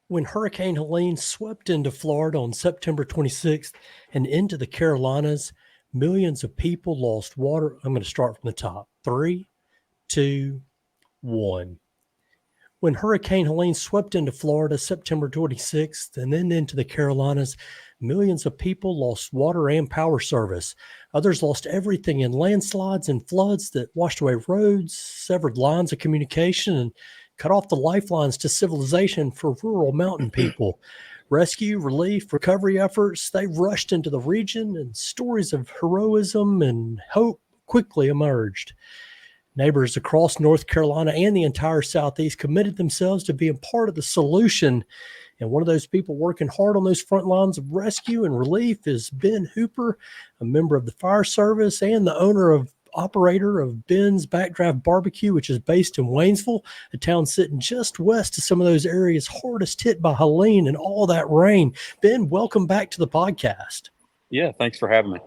When Hurricane Helene swept into Florida on September 26th and into the Carolinas, millions of people lost water. I'm going to start from the top. Three, two, one. When Hurricane Helene swept into Florida September 26th and then into the Carolinas, millions of people lost water and power service. Others lost everything in landslides and floods that washed away roads, severed lines of communication, and cut off the lifelines to civilization for rural mountain people. Rescue, relief, recovery efforts, they rushed into the region, and stories of heroism and hope quickly emerged. Neighbors across North Carolina and the entire Southeast committed themselves to being part of the solution. And one of those people working hard on those front lines of rescue and relief is Ben Hooper, a member of the fire service and the operator of Ben's Backdraft BBQ, which is based in Waynesville, a town sitting just west of some of those areas hardest hit by Helene and all that rain. Ben, welcome back to the podcast. Yeah, thanks for having me.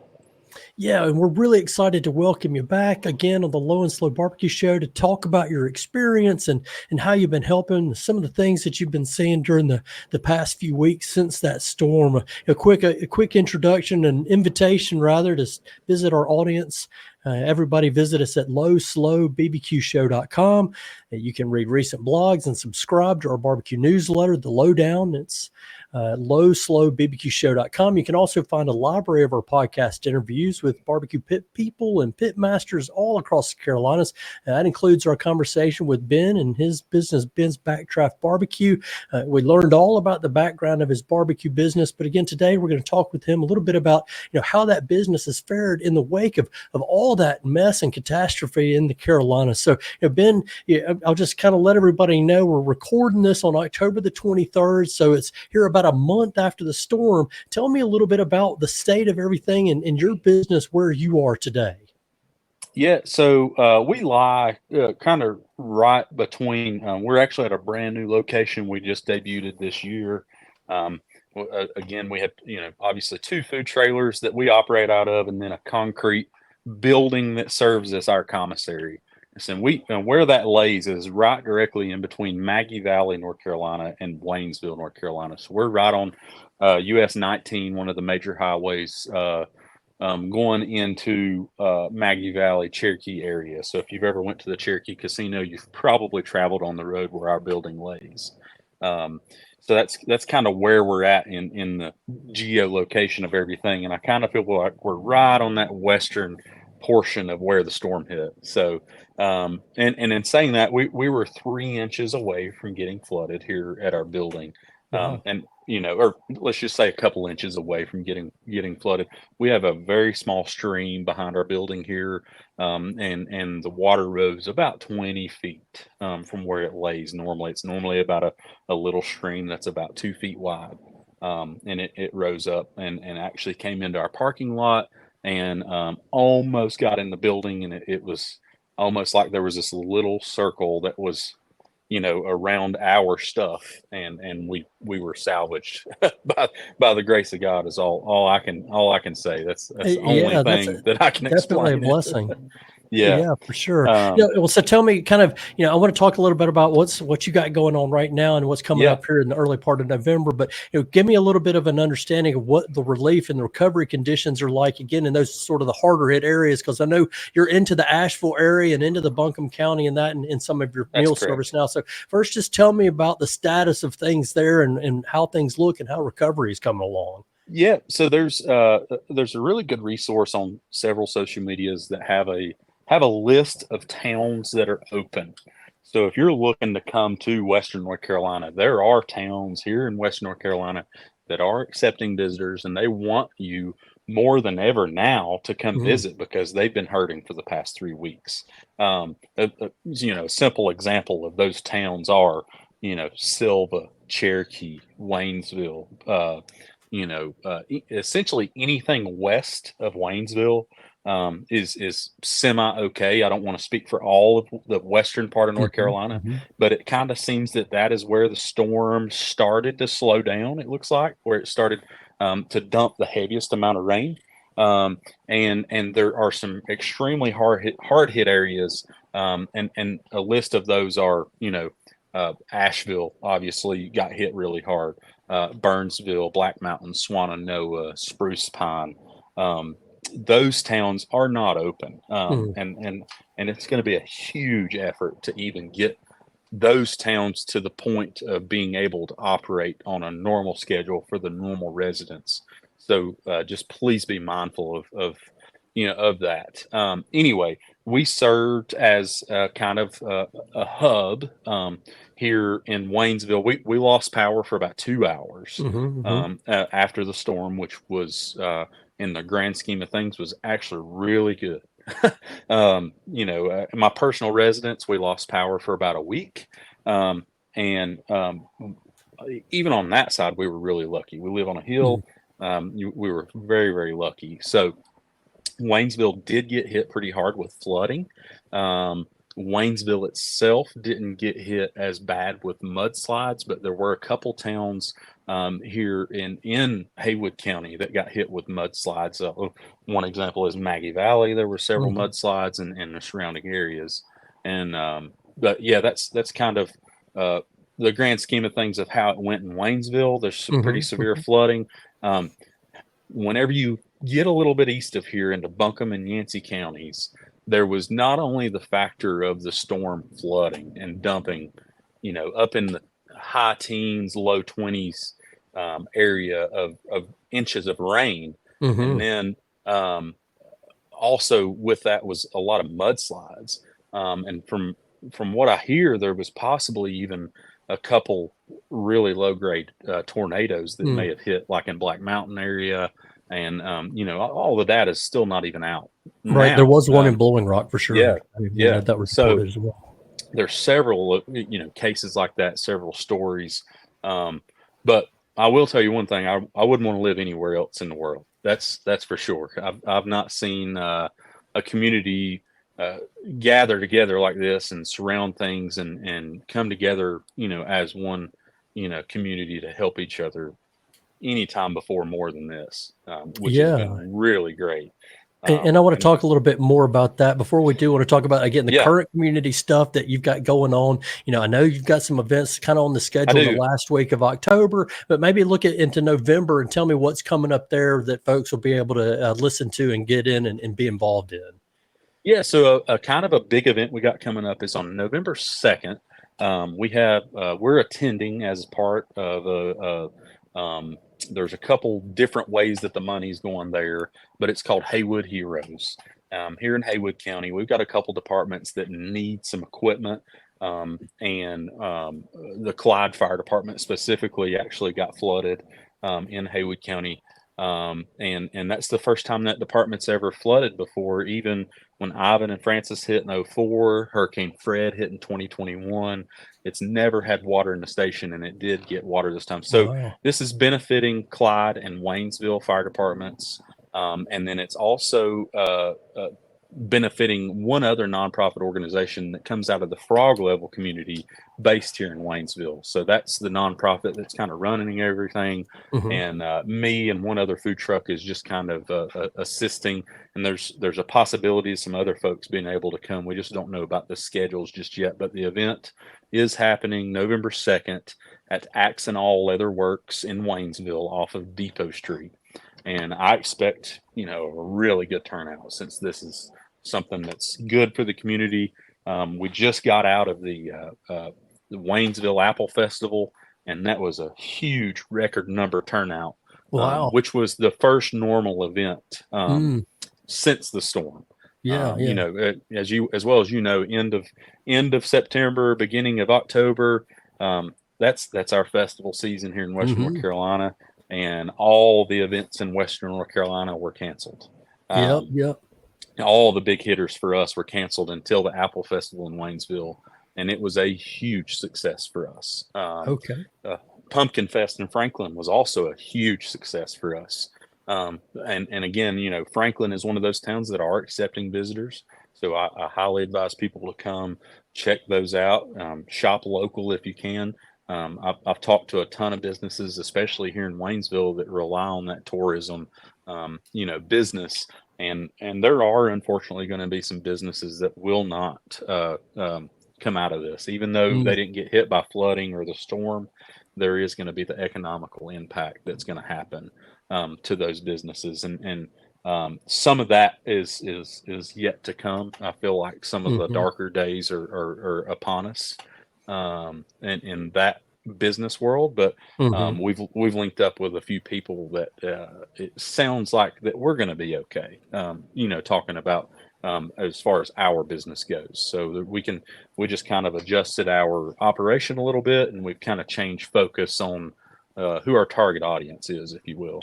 Yeah, and we're really excited to welcome you back again on the Low and Slow Barbecue Show to talk about your experience and how you've been helping, some of the things that you've been seeing during the past few weeks since that storm. A quick introduction and invitation, rather, to visit our audience. Everybody visit us at lowslowbbqshow.com. You can read recent blogs and subscribe to our barbecue newsletter, The Lowdown. It's lowslowbbqshow.com. You can also find a library of our podcast interviews with barbecue pit people and pit masters all across the Carolinas. That includes our conversation with Ben and his business, Ben's Backdraft Barbecue. We learned all about the background of his barbecue business, but again, today we're going to talk with him a little bit about how that business has fared in the wake of all that mess and catastrophe in the Carolinas. So, Ben, I'll just kind of let everybody know we're recording this on October the 23rd, so it's here about a month after the storm. Tell me a little bit about the state of everything in your business where you are today. Yeah, so we lie kind of right between. We're actually at a brand new location we just debuted this year. Again, we have obviously two food trailers that we operate out of, and then a concrete building that serves as our commissary. And where that lays is right directly in between Maggie Valley, North Carolina, and Waynesville, North Carolina. So we're right on US 19, one of the major highways going into Maggie Valley, Cherokee area. So if you've ever went to the Cherokee Casino, you've probably traveled on the road where our building lays. So that's kind of where we're at in the geolocation of everything. And I kind of feel like we're right on that western portion of where the storm hit. So, and in saying that, we were 3 inches away from getting flooded here at our building. Wow. And or let's just say a couple inches away from getting flooded. We have a very small stream behind our building here, and the water rose about 20 feet from where it lays. Normally, it's about a little stream that's about 2 feet wide, and it rose up and actually came into our parking lot and almost got in the building, and it was almost like there was this little circle that was around our stuff, and we were salvaged by the grace of God is all I can say. That's the only thing that I can definitely explain. A blessing. Yeah. Yeah, for sure. Well, so tell me kind of, I want to talk a little bit about what you got going on right now and what's coming up here in the early part of November, but give me a little bit of an understanding of what the relief and the recovery conditions are like, again, in those sort of the harder hit areas, because I know you're into the Asheville area and into the Buncombe County and that in some of your meal service now. So first, just tell me about the status of things there and how things look and how recovery is coming along. Yeah. So there's a really good resource on several social medias that have a list of towns that are open. So if you're looking to come to Western North Carolina, there are towns here in Western North Carolina that are accepting visitors, and they want you more than ever now to come visit because they've been hurting for the past 3 weeks. A simple example of those towns are, Silva, Cherokee, Waynesville, essentially anything west of Waynesville is semi okay. I don't want to speak for all of the western part of North Carolina, but it kind of seems that is where the storm started to slow down. It looks like where it started to dump the heaviest amount of rain, and there are some extremely hard hit areas, and a list of those are Asheville obviously got hit really hard. Burnsville, Black Mountain, Swannanoa, Spruce Pine. Um, those towns are not open, Mm. and it's going to be a huge effort to even get those towns to the point of being able to operate on a normal schedule for the normal residents. So just please be mindful of that. Anyway, we served as kind of a hub here in Waynesville. We lost power for about 2 hours Mm-hmm, mm-hmm. after the storm, which was in the grand scheme of things was actually really good. In my personal residence, we lost power for about a week. And even on that side, we were really lucky. We live on a hill. We were very, very lucky. So Waynesville did get hit pretty hard with flooding. Waynesville itself didn't get hit as bad with mudslides, but there were a couple towns here in Haywood County that got hit with mudslides. One example is Maggie Valley. There were several Mm-hmm. mudslides in the surrounding areas, and but yeah, that's kind of the grand scheme of things of how it went in Waynesville. There's some pretty severe Mm-hmm. flooding. Whenever you get a little bit east of here into Buncombe and Yancey counties, there was not only the factor of the storm flooding and dumping, up in the high teens, low 20s area of inches of rain. And Mm-hmm. then also with that was a lot of mudslides. And from what I hear, there was possibly even a couple really low grade tornadoes that may Mm. have hit, like in Black Mountain area, and all the data is still not even out Right. There now. was one in Blowing Rock for Yeah, sure. We yeah. had that So reported as well. there's several cases like that, several stories. But I will tell you one thing: I wouldn't want to live anywhere else in the world. That's for sure. I've not seen a community uh, gather together like this and surround things and come together, as one, community to help each other any time before more than this, which has Yeah. been really great. And I want to And talk a little bit more about that. Before we do, want to talk about again the yeah, current community stuff that you've got going on. I know you've got some events kind of on the I schedule in the do. last week of October, but maybe look into November and tell me what's coming up there that folks will be able to listen to and get in and be involved in. Yeah, so a kind of a big event we got coming up is on November 2nd. We're attending as part of there's a couple different ways that the money's going there, but it's called Haywood Heroes. Here in Haywood County, we've got a couple departments that need some equipment. And the Clyde Fire Department specifically actually got flooded in Haywood County. And that's the first time that department's ever flooded before, even when Ivan and Francis hit in '04, Hurricane Fred hit in 2021. It's never had water in the station, and it did get water this time. So Wow. this is benefiting Clyde and Waynesville fire departments. And then it's also benefiting one other nonprofit organization that comes out of the frog level community based here in Waynesville. So that's the nonprofit that's kind of running everything. Hmm. And me and one other food truck is just kind of assisting. And there's a possibility of some other folks being able to come. We just don't know about the schedules just yet. But the event is happening November 2nd at Axe and All Leather Works in Waynesville off of Depot Street. And I expect, a really good turnout since this is something that's good for the community. We just got out of the Waynesville Apple Festival, and that was a huge record number turnout, Wow. which was the first normal event Mm. since the storm. Yeah. Yeah. As well as end of September, beginning of October. That's our festival season here in Western North Hmm. Carolina, and all the events in Western North Carolina were canceled. Yep. Um, Yep. all the big hitters for us were canceled until the Apple Festival in Waynesville, and it was a huge success for us. Okay. Pumpkin Fest in Franklin was also a huge success for us. And again, Franklin is one of those towns that are accepting visitors. So I highly advise people to come check those out. Shop local if you can. I've talked to a ton of businesses, especially here in Waynesville, that rely on that tourism, business. And there are unfortunately going to be some businesses that will not come out of this. Even though they didn't get hit by flooding or the storm, there is going to be the economical impact that's going to happen to those businesses, and some of that is yet to come. I feel like some of the darker days are upon us in that business world, but we've linked up with a few people that it sounds like that we're going to be okay. Talking about as far as our business goes, so that we just kind of adjusted our operation a little bit, and we've kind of changed focus on who our target audience is, if you will.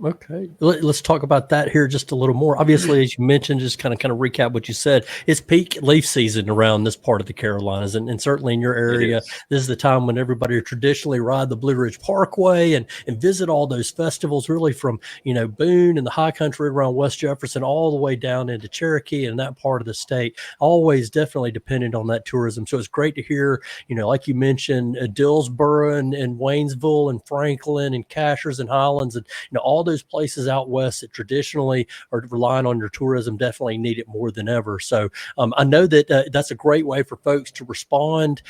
Okay, let's talk about that here just a little more. Obviously, as you mentioned, just kind of recap what you said. It's peak leaf season around this part of the Carolinas, and certainly in your area, this is the time when everybody traditionally ride the Blue Ridge Parkway and visit all those festivals, really from Boone and the high country around West Jefferson all the way down into Cherokee and that part of the state. Always definitely dependent on that tourism. So it's great to hear, like you mentioned, Dillsboro and Waynesville and Franklin and Cashers and Highlands and all those places out west that traditionally are relying on your tourism definitely need it more than ever. So I know that that's a great way for folks to respond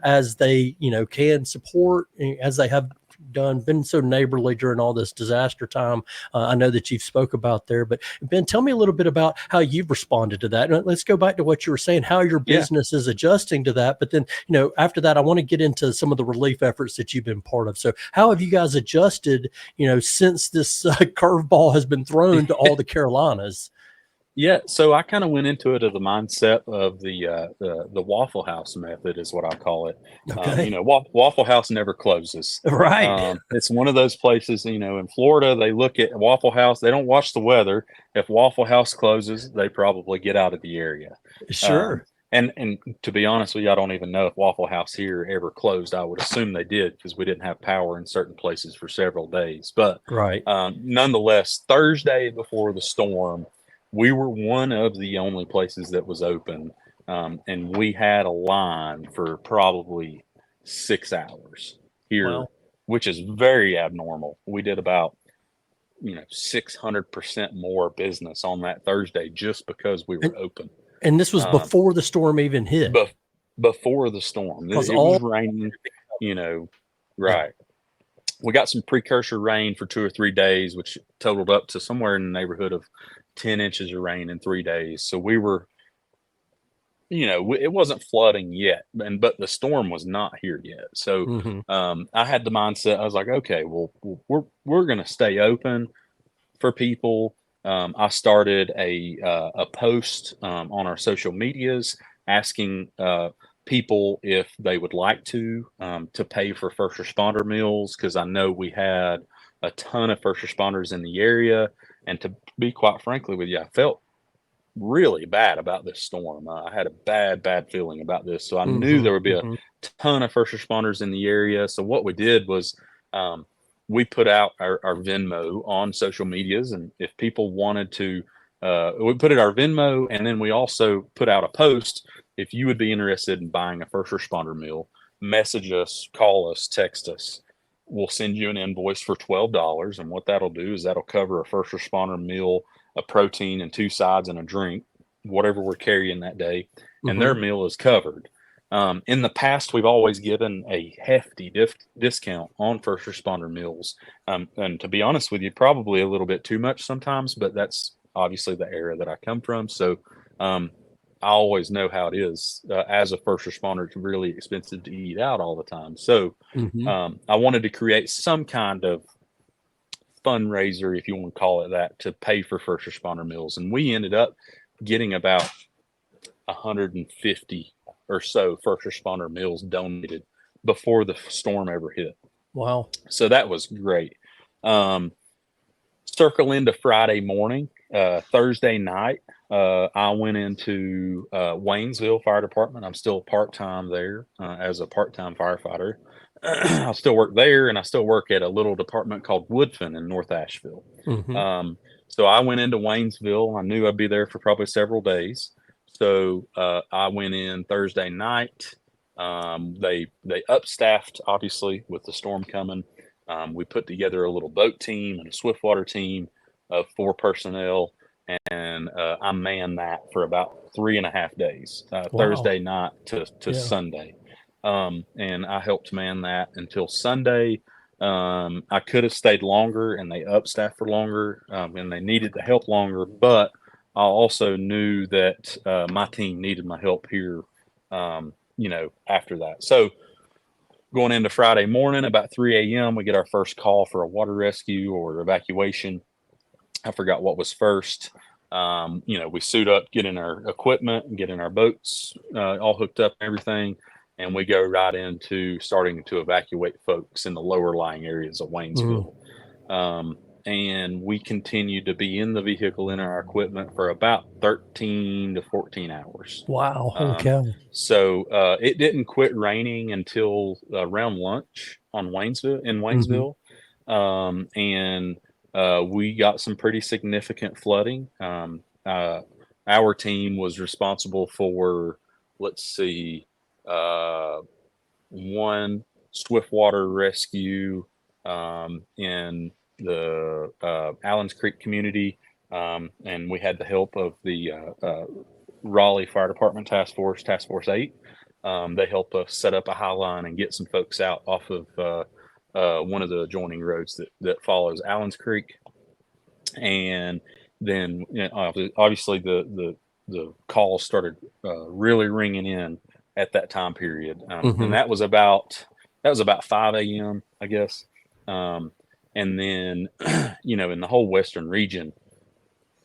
as they can support, as they have been so neighborly during all this disaster time. I know that you've spoke about there, but Ben, tell me a little bit about how you've responded to that. And let's go back to what you were saying, how your business is adjusting to that. But then, after that, I want to get into some of the relief efforts that you've been part of. So how have you guys adjusted, since this curveball has been thrown to all the Carolinas? Yeah, so I kind of went into it as the mindset of the Waffle House method, is what I call it. Okay. Waffle House never closes. Right. It's one of those places, in Florida, they look at Waffle House, they don't watch the weather. If Waffle House closes, they probably get out of the area. Sure. And to be honest with you, I don't even know if Waffle House here ever closed. I would assume they did, because we didn't have power in certain places for several days. But right. Nonetheless, Thursday before the storm, we were one of the only places that was open, and we had a line for probably 6 hours here, Wow. which is very abnormal. We did about 600% more business on that Thursday just because we were open. And this was before the storm even hit. Before the storm, it was raining. Right. We got some precursor rain for 2 or 3 days, which totaled up to somewhere in the neighborhood of 10 inches of rain in 3 days. So we were, it wasn't flooding yet, but the storm was not here yet. So I had the mindset. I was like, okay, well, we're going to stay open for people. I started a post on our social medias asking people if they would like to pay for first responder meals, because I know we had a ton of first responders in the area. And to be quite frankly with you, I felt really bad about this storm. I had a bad feeling about this. So I knew there would be a ton of first responders in the area. So what we did was we put out our Venmo on social medias. And if people wanted to, we put it our Venmo, and then we also put out a post. If you would be interested in buying a first responder meal, message us, call us, text us. We'll send you an invoice for $12. And what that'll do is that'll cover a first responder meal, a protein and 2 sides and a drink, whatever we're carrying that day. And their meal is covered. In the past, we've always given a hefty discount on first responder meals. And to be honest with you, probably a little bit too much sometimes, but that's obviously the era that I come from. So I always know how it is. As a first responder, it's really expensive to eat out all the time. So I wanted to create some kind of fundraiser, if you want to call it that, to pay for first responder meals. And we ended up getting about 150 or so first responder meals donated before the storm ever hit. Wow. So that was great. Circle into Friday morning, Thursday night, I went into Waynesville Fire Department. I'm still part-time there as a part-time firefighter. I still work there, and I still work at a little department called Woodfin in North Asheville. So I went into Waynesville. I knew I'd be there for probably several days. So I went in Thursday night. They upstaffed, obviously, with the storm coming. We put together a little boat team and a swiftwater team of 4 personnel, and I manned that for about 3.5 days, Wow. Thursday night to Yeah. Sunday. And I helped man that until Sunday. I could have stayed longer, and they upstaffed for longer, and they needed the help longer. But I also knew that my team needed my help here, after that. So going into Friday morning, about 3 a.m., we get our first call for a water rescue or evacuation. I forgot what was first. We suit up, get in our equipment, get in our boats, all hooked up and everything, and we go right into starting to evacuate folks in the lower lying areas of Waynesville. And we continued to be in the vehicle in our equipment for about 13 to 14 hours. Wow. Holy cow. So it didn't quit raining until around lunch in Waynesville. And we got some pretty significant flooding. Our team was responsible for, let's see, one swiftwater rescue in the Allens Creek community, and we had the help of the Raleigh Fire Department Task Force 8. They helped us set up a high line and get some folks out off of one of the adjoining roads that follows Allens Creek. And then obviously the calls started really ringing in at that time period, and that was about 5 a.m. I guess. And then in the whole western region,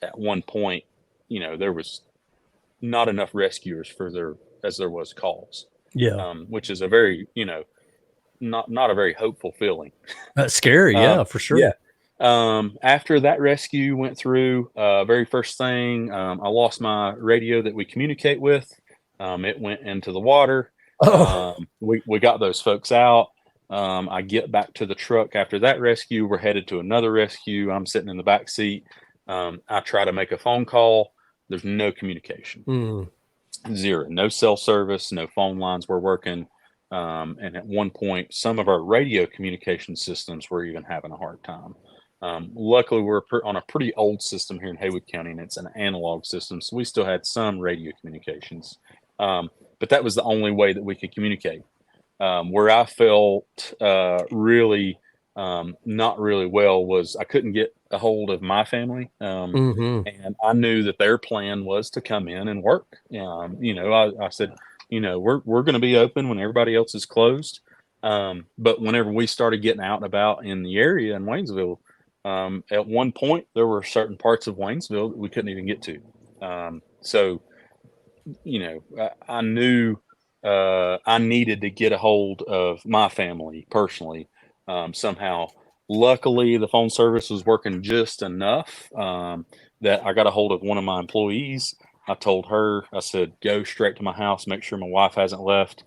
at one point, there was not enough rescuers as there was calls. Yeah. Which is a very not a very hopeful feeling. That's scary. Yeah, for sure. Yeah. After that rescue went through, very first thing, I lost my radio that we communicate with. It went into the water. Oh. We got those folks out. I get back to the truck after that rescue. We're headed to another rescue. I'm sitting in the back seat. I try to make a phone call. There's no communication. Zero. No cell service. No phone lines were working. And at one point, some of our radio communication systems were even having a hard time. Luckily, we're on a pretty old system here in Haywood County, and it's an analog system, so we still had some radio communications. But that was the only way that we could communicate. Where I felt really not really well was I couldn't get a hold of my family, and I knew that their plan was to come in and work. I said, we're going to be open when everybody else is closed. But whenever we started getting out and about in the area in Waynesville, at one point there were certain parts of Waynesville that we couldn't even get to. So I knew I needed to get a hold of my family personally somehow. Luckily, the phone service was working just enough that I got a hold of one of my employees. I told her, I said, go straight to my house, make sure my wife hasn't left.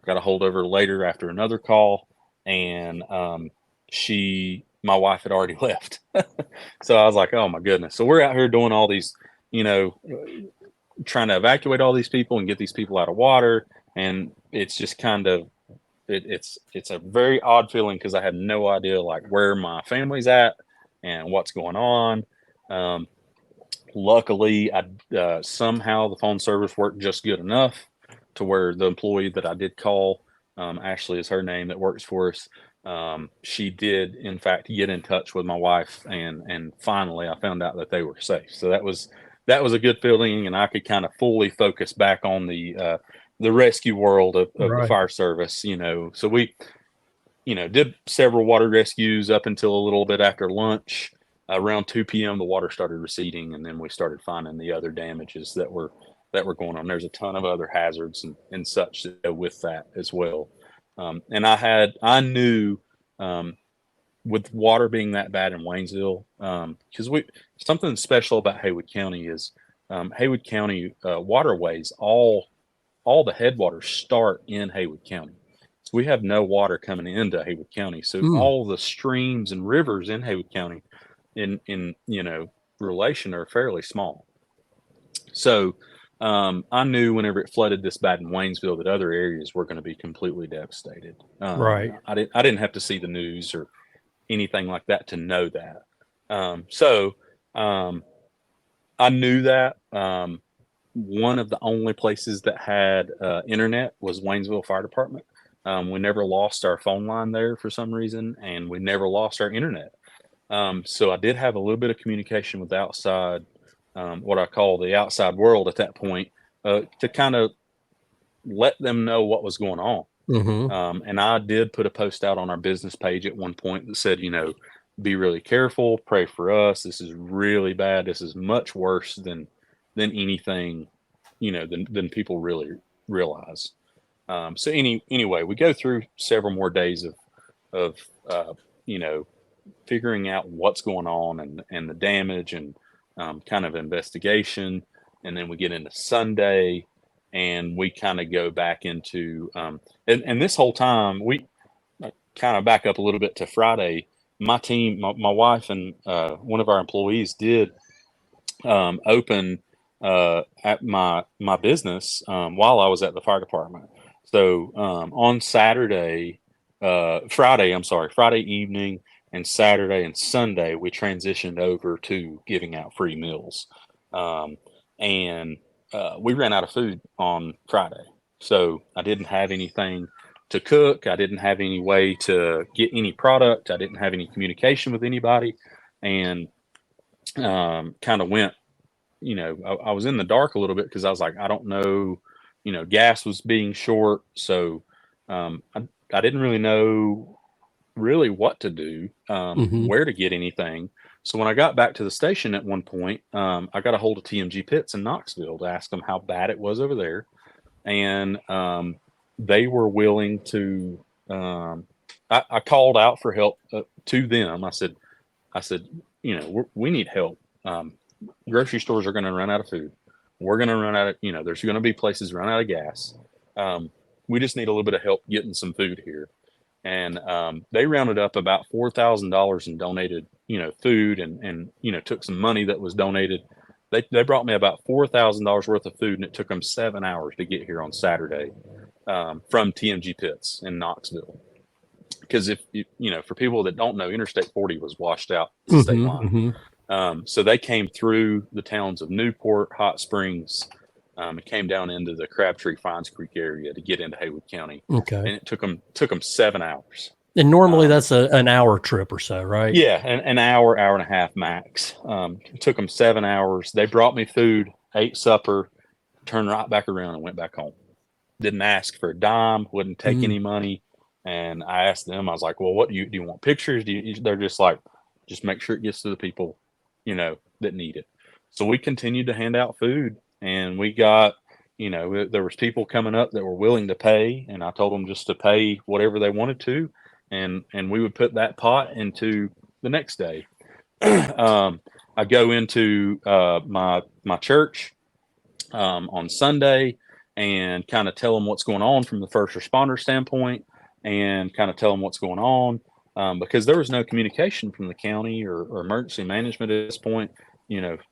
Got a hold of her later after another call, and my wife had already left. So I was like, oh my goodness. So we're out here doing all these, trying to evacuate all these people and get these people out of water. And it's just kind of, it's a very odd feeling because I had no idea like where my family's at and what's going on. Luckily, somehow the phone service worked just good enough to where the employee that I did call, Ashley is her name, that works for us. She did in fact get in touch with my wife, and finally I found out that they were safe. So that was a good feeling, and I could kind of fully focus back on the rescue world of the fire service. So we did several water rescues up until a little bit after lunch. Around 2 p.m. the water started receding, and then we started finding the other damages that were going on. There's a ton of other hazards and such that go with that as well. And I knew with water being that bad in Waynesville, because something special about Haywood County is Haywood County waterways, all the headwaters start in Haywood County. So we have no water coming into Haywood County. So all the streams and rivers in Haywood County in relation are fairly small. So I knew whenever it flooded this bad in Waynesville that other areas were going to be completely devastated. I didn't have to see the news or anything like that to know that. I knew that. One of the only places that had internet was Waynesville Fire Department. We never lost our phone line there for some reason, and we never lost our internet. So I did have a little bit of communication with the outside, what I call the outside world at that point, to kind of let them know what was going on. Mm-hmm. And I did put a post out on our business page at one point that said, be really careful, pray for us. This is really bad. This is much worse than anything, than people really realize. So anyway, we go through several more days of you know figuring out what's going on and the damage and kind of investigation, and then we get into Sunday, and we kind of go back into and this whole time we kind of back up a little bit to Friday. My team, my wife, and one of our employees did open at my business while I was at the fire department. So on Friday evening and Saturday and Sunday, we transitioned over to giving out free meals, and we ran out of food on Friday. So I didn't have anything to cook. I didn't have any way to get any product. I didn't have any communication with anybody, and kind of went, I was in the dark a little bit because I was like, I don't know, gas was being short. So I didn't really know really what to do, Mm-hmm. where to get anything. So when I got back to the station at one point, I got a hold of TMG Pits in Knoxville to ask them how bad it was over there. And they were willing to, I called out for help to them. I said, we need help. Grocery stores are going to run out of food. We're going to run out of, there's going to be places run out of gas. We just need a little bit of help getting some food here. And they rounded up about $4,000 in donated, food, and took some money that was donated. They brought me about $4,000 worth of food, and it took them 7 hours to get here on Saturday from TMG Pits in Knoxville. Because if for people that don't know, Interstate 40 was washed out the state Mm-hmm. line. Mm-hmm. So they came through the towns of Newport, Hot Springs, and came down into the Crabtree, Fines Creek area to get into Haywood County, Okay. and it took them 7 hours. And normally Um, that's an hour trip or so, right? yeah, an hour, hour and a half max. It took them 7 hours. They brought me food, ate supper, turned right back around, and went back home. Didn't ask for a dime, wouldn't take Mm. any money. And I asked them, I was like, well, what do you want pictures? They're just like, just make sure it gets to the people, that need it. So we continued to hand out food, and we got, there was people coming up that were willing to pay, and I told them just to pay whatever they wanted to. And we would put that pot into the next day. I go into my church on Sunday and kind of tell them what's going on from the first responder standpoint, and kind of tell them what's going on, because there was no communication from the county or emergency management at this point.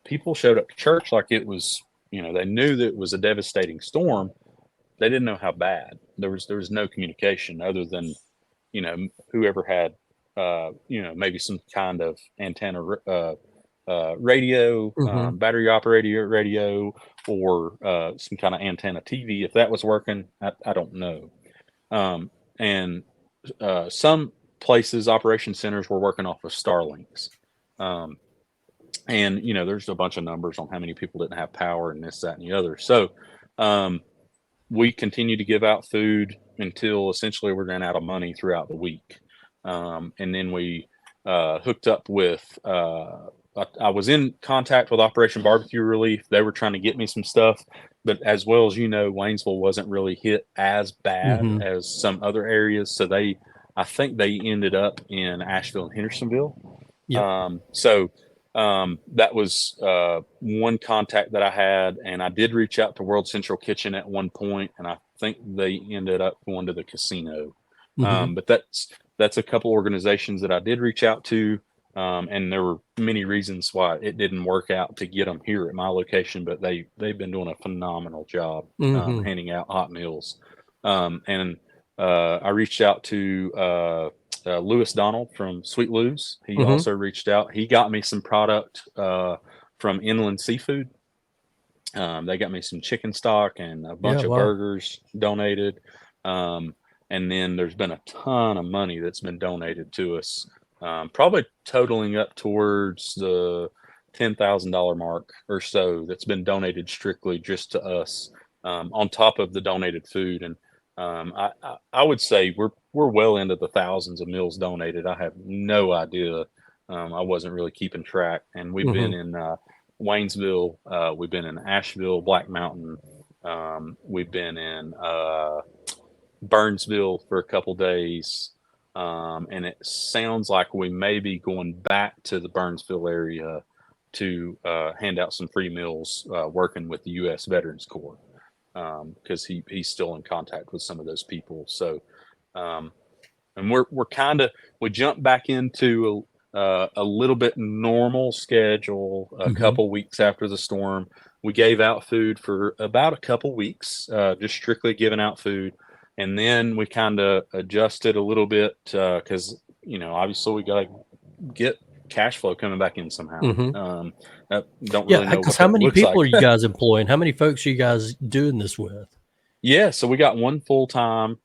People showed up to church like it was, they knew that it was a devastating storm. They didn't know how bad. There was no communication other than, whoever had, maybe some kind of antenna, radio, Mm-hmm. battery operated radio, or some kind of antenna TV. If that was working, I don't know. And some places, operation centers, were working off of Starlinks. Um, and there's a bunch of numbers on how many people didn't have power and this, that, and the other. So um, we continued to give out food until essentially we ran out of money throughout the week. And then we hooked up with, I was in contact with Operation Barbecue Relief. They were trying to get me some stuff, but as well as Waynesville wasn't really hit as bad Mm-hmm. as some other areas. So I think they ended up in Asheville and Hendersonville. Yep. So that was one contact that I had, and I did reach out to World Central Kitchen at one point, and I think they ended up going to the casino. Mm-hmm. But that's a couple organizations that I did reach out to, and there were many reasons why it didn't work out to get them here at my location. But they've been doing a phenomenal job Mm-hmm. handing out hot meals, and I reached out to Lewis Donald from Sweet Lou's. He Mm-hmm. also reached out. He got me some product from from Inland Seafood. They got me some chicken stock and a bunch Yeah. of Wow. burgers donated. And then there's been a ton of money that's been donated to us, probably totaling up towards the $10,000 mark or so that's been donated strictly just to us, on top of the donated food. And I would say we're well into the thousands of meals donated. I have no idea. I wasn't really keeping track. And we've been Hmm. in Waynesville, we've been in Asheville, Black Mountain, we've been in Burnsville for a couple days, and it sounds like we may be going back to the Burnsville area to hand out some free meals, working with the U.S. Veterans Corps, because he's still in contact with some of those people. So, um, and we're kind of we jumped back into a little bit normal schedule a Hmm. couple weeks after the storm. We gave out food for about a couple weeks, just strictly giving out food, and then we kind of adjusted a little bit because obviously we got to get cash flow coming back in somehow. Hmm. Don't really Yeah. know Because what how that many looks people like. are you guys employing? How many folks are you guys doing this with? Yeah, so we got one full time.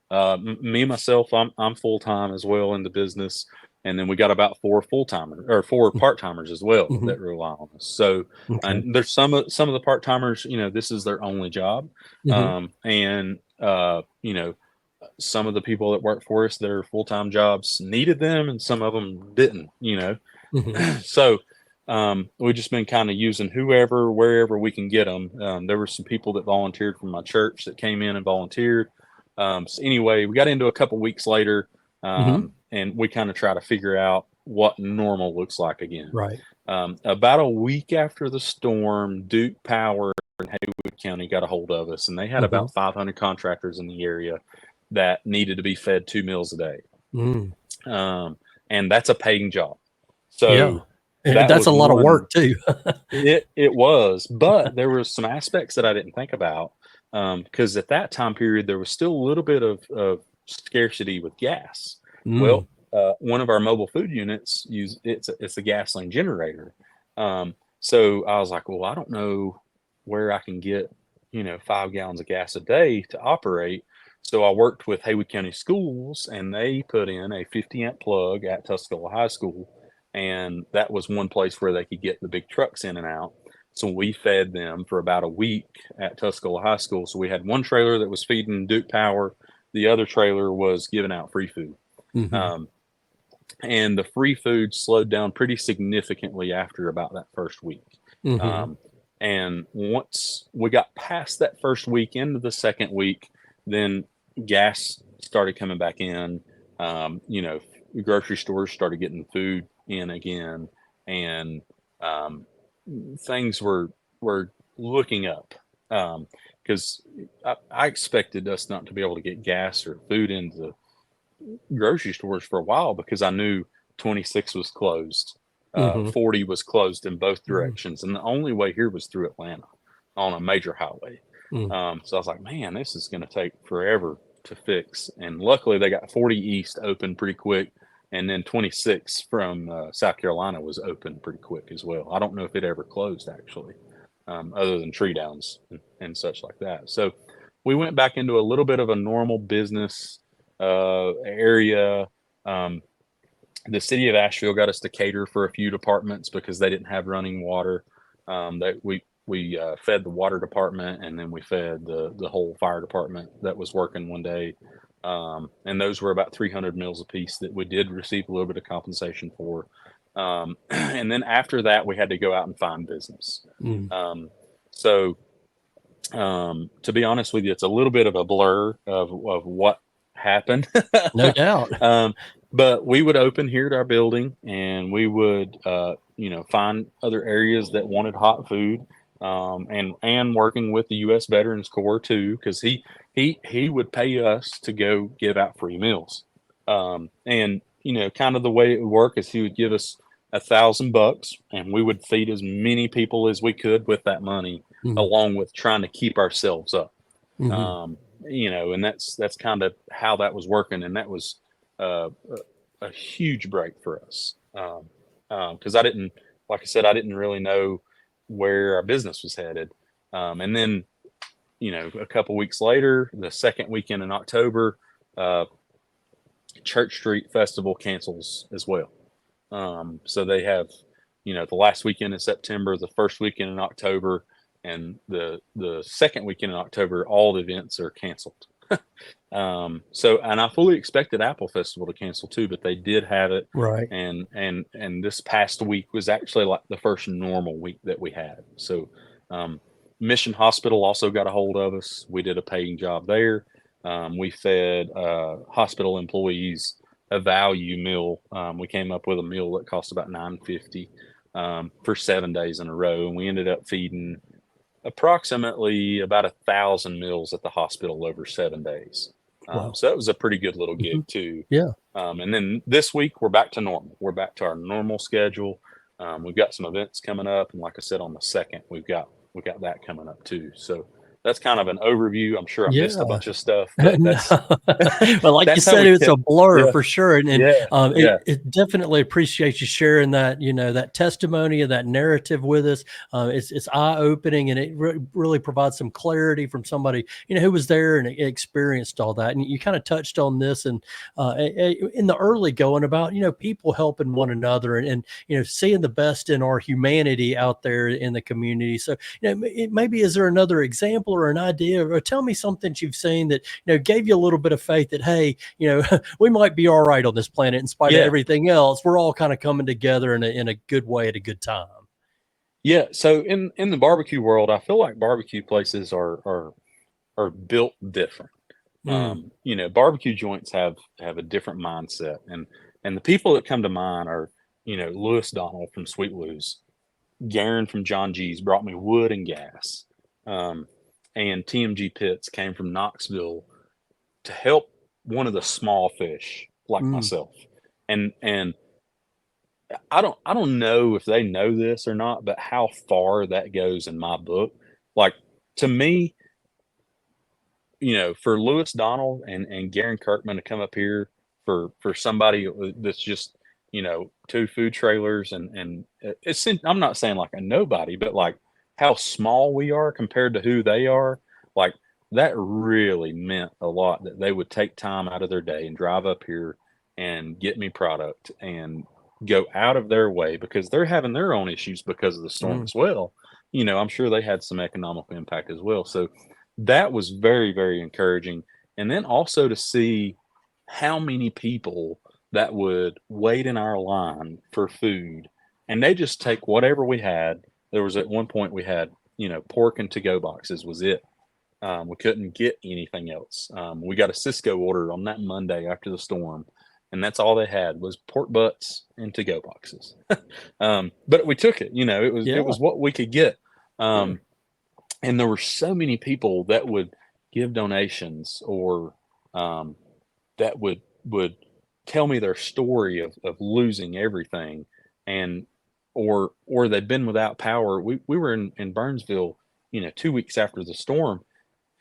Me myself, I'm full time as well in the business, and then we got about four full timers or four part timers as well Hmm. that rely on us. So, Okay. and there's some of the part timers, this is their only job, Hmm. and some of the people that work for us, their full time jobs needed them, and some of them didn't. Hmm. So we've just been kind of using whoever, wherever we can get them. There were some people that volunteered from my church that came in and volunteered. So anyway, we got into a couple weeks later, Hmm. and we kind of try to figure out what normal looks like again. Right. About a week after the storm, Duke Power in Haywood County got a hold of us, and they had Hmm. about 500 contractors in the area that needed to be fed 2 meals a day. Mm. And that's a paying job. Yeah. So that That's a was lot of one. work too. It was, but there were some aspects that I didn't think about, because at that time period there was still a little bit of scarcity with gas. Mm. Well, one of our mobile food units it's a gasoline generator. So I was like, well, I don't know where I can get 5 gallons of gas a day to operate. So I worked with Haywood County Schools, and they put in a 50-amp plug at Tuscola High School, and that was one place where they could get the big trucks in and out. So we fed them for about a week at Tuscola High School. So we had one trailer that was feeding Duke Power, the other trailer was giving out free food. Hmm. Um, and the free food slowed down pretty significantly after about that first week. Hmm. Um, and once we got past that first week into the second week, then gas started coming back in. Grocery stores started getting food in again, and um, things were looking up, because I expected us not to be able to get gas or food into the grocery stores for a while because I knew 26 was closed, Hmm. 40 was closed in both Hmm. directions, and the only way here was through Atlanta on a major highway. Mm. So I was like, man, this is going to take forever to fix. And luckily, they got 40 East open pretty quick, and then 26 from South Carolina was open pretty quick as well. I don't know if it ever closed actually, other than tree downs and such like that. So we went back into a little bit of a normal business area. Um, the city of Asheville got us to cater for a few departments because they didn't have running water. That we fed the water department, and then we fed the whole fire department that was working one day. And those were about 300 meals a piece that we did receive a little bit of compensation for. And then after that, we had to go out and find business. Mm. Um, so to be honest with you, it's a little bit of a blur of what happened. No doubt. um, but we would open here at our building, and we would, find other areas that wanted hot food, and working with the U.S. Veterans Corps too, because he would pay us to go give out free meals, and kind of the way it would work is he would give us $1,000, and we would feed as many people as we could with that money, Mm. along with trying to keep ourselves up. Hmm. And that's kind of how that was working, and that was a huge break for us. Because I didn't, like I said, I didn't really know where our business was headed. And then, a couple weeks later, the second weekend in October, Church Street Festival cancels as well. So they have, the last weekend in September, the first weekend in October, and the second weekend in October, all the events are canceled. And I fully expected Apple Festival to cancel too, but they did have it. Right. And this past week was actually like the first normal week that we had. So, Mission Hospital also got a hold of us. We did a paying job there. We fed hospital employees a value meal. We came up with a meal that cost about $9.50 for 7 days in a row, and we ended up feeding approximately about 1,000 meals at the hospital over 7 days. Wow. So that was a pretty good little gig too. Yeah. And then this week we're back to normal. We're back to our normal schedule. We've got some events coming up, and like I said, on the 2nd, we got that coming up too. So that's kind of an overview. I'm sure I missed a bunch of stuff, but No. that's Well, like you that's how said, we it's a kept. blur Yeah, for sure, and yeah, it definitely appreciates you sharing that, that testimony and that narrative with us. It's eye opening, and it really provides some clarity from somebody who was there and experienced all that. And you kind of touched on this, and in the early going about people helping one another, and seeing the best in our humanity out there in the community. So maybe is there another example or an idea, or tell me something you've seen that gave you a little bit of faith that, hey, we might be all right on this planet in spite of yeah, everything else. We're all kind of coming together in a good way at a good time. yeah. So in the barbecue world, I feel like barbecue places are built different. Mm, Barbecue joints have a different mindset, and the people that come to mind are, Lewis Donald from Sweet Lou's, Garen from John G's brought me wood and gas, and TMG Pitts came from Knoxville to help one of the small fish like mm, myself, and I don't know if they know this or not, but how far that goes in my book, like to me, for Lewis Donald and Garen Kirkman to come up here for somebody that's just, two food trailers and I'm not saying like a nobody, but like how small we are compared to who they are, like that really meant a lot that they would take time out of their day and drive up here and get me product and go out of their way because they're having their own issues because of the storm mm. as well. I'm sure they had some economical impact as well. So that was very, very encouraging. And then also to see how many people that would wait in our line for food and they just take whatever we had. There was at one point we had, pork and to go boxes was it. We couldn't get anything else. We got a Cisco order on that Monday after the storm, and that's all they had was pork butts and to go boxes. But we took it. It Yeah, was what we could get. sure. And there were so many people that would give donations or that would tell me their story of losing everything and or they'd been without power. We were in Burnsville, 2 weeks after the storm,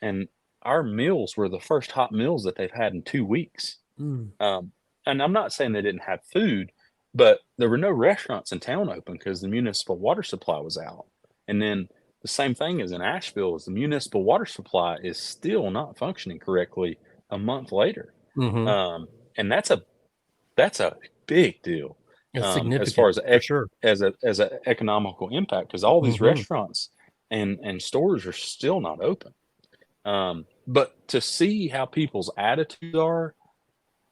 and our meals were the first hot meals that they've had in 2 weeks. Mm, Um, and I'm not saying they didn't have food, but there were no restaurants in town open because the municipal water supply was out. And then the same thing as in Asheville is the municipal water supply is still not functioning correctly a month later. mm-hmm. Um, and that's a big deal, It's as far significant as for sure. a economical impact because all these Hmm. restaurants and stores are still not open. But to see how people's attitudes are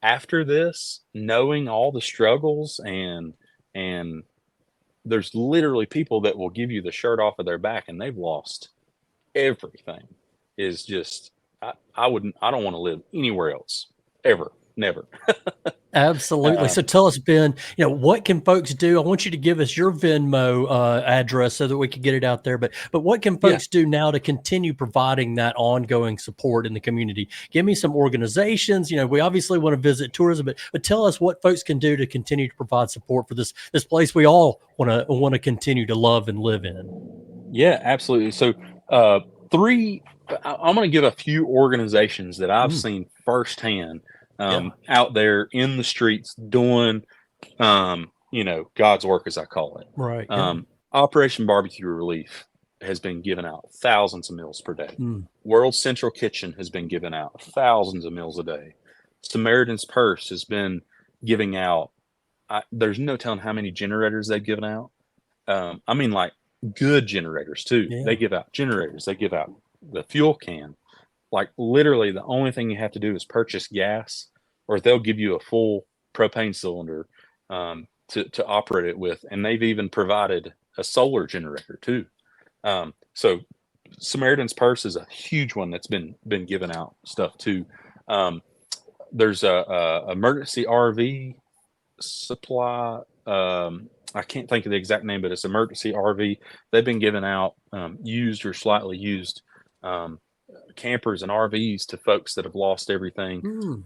after this, knowing all the struggles and there's literally people that will give you the shirt off of their back and they've lost everything is just I don't want to live anywhere else ever, never. Absolutely. So um, tell us, Ben, what can folks do? I want you to give us your Venmo address so that we can get it out there. But what can yeah, folks do now to continue providing that ongoing support in the community? Give me some organizations. We obviously want to visit tourism, but tell us what folks can do to continue to provide support for this place we all want to continue to love and live in. yeah, absolutely. So three I'm going to give a few organizations that I've Mm, seen firsthand yeah. out there in the streets doing God's work, as I call it. Right. Yeah. Operation Barbecue Relief has been giving out thousands of meals per day. World Central Kitchen has been giving out thousands of meals a day. Samaritan's Purse has been giving out, there's no telling how many generators they've given out. I mean, like good generators too. Yeah. They give out generators. They give out the fuel can. Like literally the only thing you have to do is purchase gas, or they'll give you a full propane cylinder to operate it with. And they've even provided a solar generator too. So Samaritan's Purse is a huge one that's been giving out stuff too. There's a emergency RV supply. I can't think of the exact name, but it's emergency RV. They've been giving out used or slightly used campers and RVs to folks that have lost everything.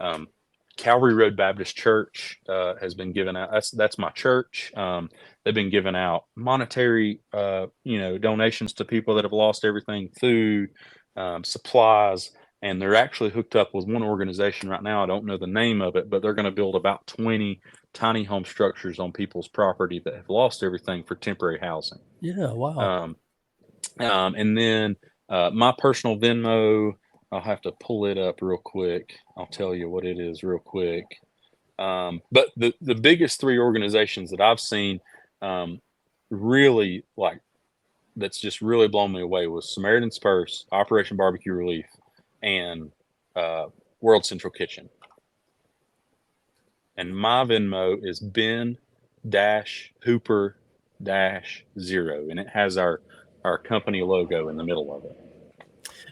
Calvary Road Baptist Church has been giving out. That's my church. They've been giving out monetary, donations to people that have lost everything, food, supplies, and they're actually hooked up with one organization right now. I don't know the name of it, but they're going to build about 20 tiny home structures on people's property that have lost everything for temporary housing. Yeah, wow. And then my personal Venmo, I'll have to pull it up real quick. I'll tell you what it is real quick. But the biggest three organizations that I've seen really like that's just really blown me away was Samaritan's Purse, Operation Barbecue Relief, and World Central Kitchen. And my Venmo is Ben-Hooper-0, and it has our company logo in the middle of it.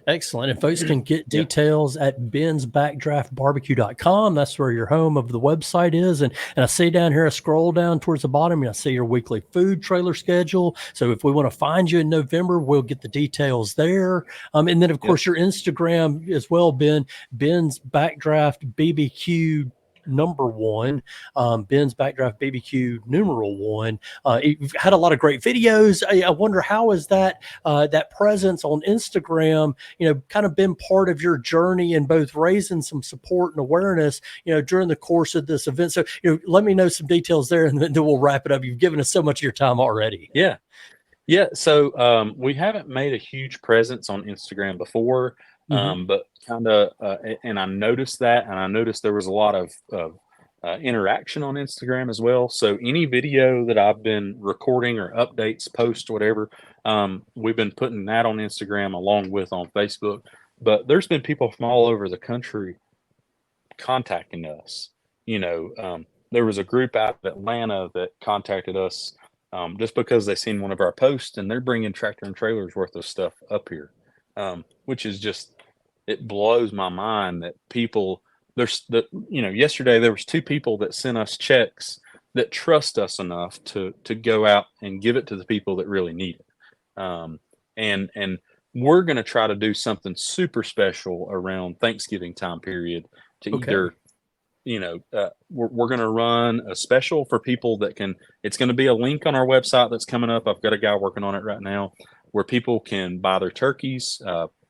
Excellent. And folks can get details at bensbackdraftbbq.com. That's where your home of the website is. And I see down here, I scroll down towards the bottom, and I see your weekly food trailer schedule. So if we want to find you in November, we'll get the details there. And then, of course, your Instagram as well, Ben's Backdraft BBQ #1, Ben's Backdraft BBQ #1. You've had a lot of great videos. I wonder, how is that presence on Instagram, kind of been part of your journey in both raising some support and awareness, during the course of this event? So, let me know some details there, and then we'll wrap it up. You've given us so much of your time already. Yeah. So we haven't made a huge presence on Instagram before. But kind of, and I noticed that, and I noticed there was a lot of interaction on Instagram as well. So any video that I've been recording or updates, posts, whatever, we've been putting that on Instagram along with on Facebook. But there's been people from all over the country contacting us. There was a group out of Atlanta that contacted us just because they seen one of our posts, and they're bringing tractor and trailers worth of stuff up here. Which is just, it blows my mind that people, yesterday there was 2 people that sent us checks that trust us enough to go out and give it to the people that really need it. And we're going to try to do something super special around Thanksgiving time period to either, we're going to run a special for people that can, it's going to be a link on our website that's coming up. I've got a guy working on it right now, where people can buy their turkeys,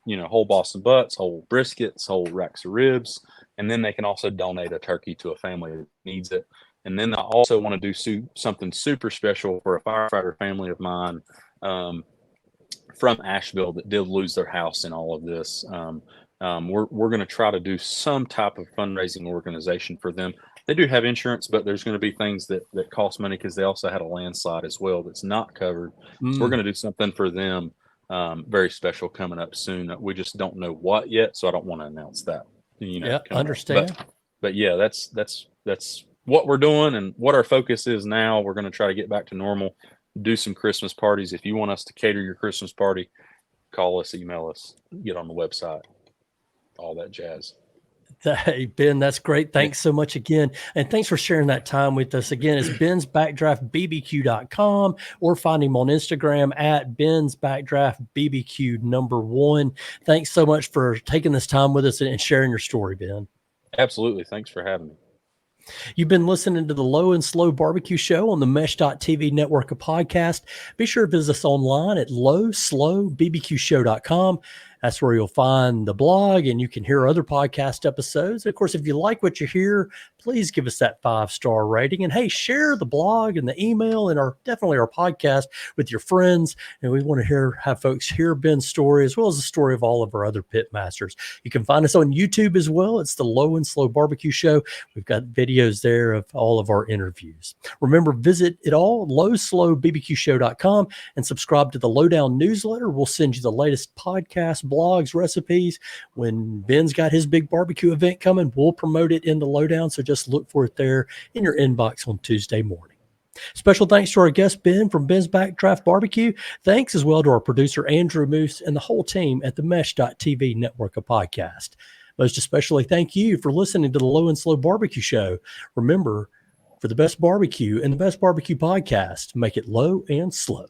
whole Boston butts, whole briskets, whole racks of ribs, and then they can also donate a turkey to a family that needs it. And then I also want to do something super special for a firefighter family of mine from Asheville that did lose their house in all of this. We're going to try to do some type of fundraising organization for them. They do have insurance, but there's going to be things that cost money because they also had a landslide as well that's not covered. So we're going to do something for them very special coming up soon. We just don't know what yet, so I don't want to announce that. Understand. But yeah, that's what we're doing and what our focus is now. We're going to try to get back to normal, do some Christmas parties. If you want us to cater your Christmas party, call us, email us, get on the website, all that jazz. Hey, Ben, that's great. Thanks so much again. And thanks for sharing that time with us. Again, it's bensbackdraftbbq.com, or find him on Instagram at bensbackdraftbbq #1. Thanks so much for taking this time with us and sharing your story, Ben. Absolutely. Thanks for having me. You've been listening to the Low and Slow Barbecue Show on the Mesh.tv network of podcasts. Be sure to visit us online at lowslowbbqshow.com. That's where you'll find the blog and you can hear other podcast episodes. Of course, if you like what you hear, please give us that 5-star rating. And hey, share the blog and the email and definitely our podcast with your friends. And we want to have folks hear Ben's story as well as the story of all of our other Pitmasters. You can find us on YouTube as well. It's the Low and Slow Barbecue Show. We've got videos there of all of our interviews. Remember, visit it all, lowslowbbqshow.com, and subscribe to the Lowdown newsletter. We'll send you the latest podcasts, blogs, recipes. When Ben's got his big barbecue event coming, we'll promote it in the Lowdown. So just look for it there in your inbox on Tuesday morning. Special thanks to our guest, Ben, from Ben's Backdraft BBQ. Thanks as well to our producer, Andrew Moose, and the whole team at the Mesh.tv network of podcast. Most especially, thank you for listening to the Low and Slow Barbecue Show. Remember, for the best barbecue and the best barbecue podcast, make it low and slow.